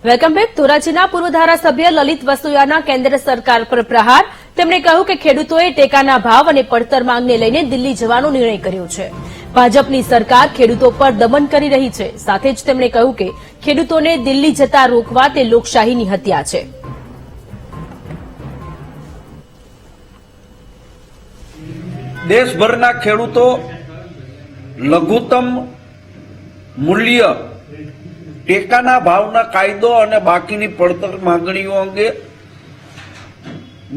Welcome back. ધોરાજીના પૂર્વ ધારાસભ્ય લલિત વસોયાના કેન્દ્ર સરકાર પર પ્રહાર। તેમણે કહ્યું કે ખેડૂતોએ ટેકાના ભાવ અને પડતર માંગને લઈને દિલ્હી જવાનો નિર્ણય કર્યો છે। ભાજપની સરકાર ખેડૂતો પર દમન કરી રહી છે। સાથે જ તેમણે કહ્યું કે ખેડૂતોને દિલ્હી જતા રોકવા તે લોકશાહીની હત્યા છે। દેશભરના ખેડૂતો લઘુત્તમ મૂલ્ય ટેકાના ભાવના કાયદો અને બાકીની પડતર માંગણીઓ અંગે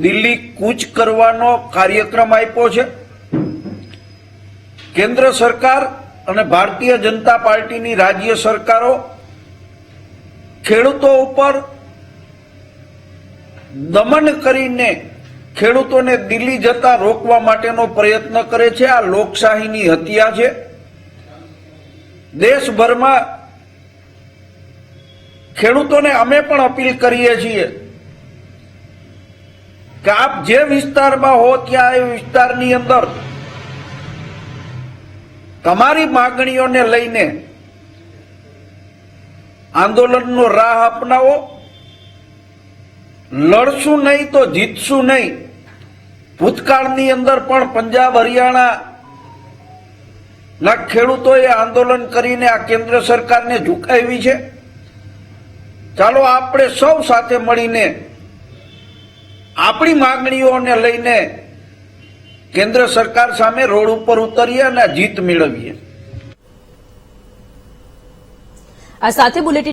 દિલ્હી કૂચ કરવાનો કાર્યક્રમ આપ્યો છે। કેન્દ્ર સરકાર અને ભારતીય જનતા પાર્ટીની રાજ્ય સરકારો ખેડૂતો ઉપર દમન કરીને ખેડૂતોને દિલ્હી જતા રોકવા માટેનો પ્રયત્ન કરે છે। આ લોકશાહીની હત્યા છે। દેશભરમાં ખેડૂતોને અમે પણ અપીલ કરીએ છીએ કે આપ જે વિસ્તારમાં હો ત્યાં એ વિસ્તારની અંદર તમારી માંગણીઓને લઈને આંદોલનનો રાહ અપનાવો। લડશું નહીં તો જીતશું નહીં। ભૂતકાળની અંદર પણ પંજાબ હરિયાણા ના ખેડૂતોએ આંદોલન કરીને આ કેન્દ્ર સરકારને ઝુકાવી છે। ચાલો આપણે સૌ સાથે મળીને આપણી માંગણીઓને લઈને કેન્દ્ર સરકાર સામે રોડ ઉપર ઉતરીએ અને જીત મેળવીએ। આ સાથે બુલેટિન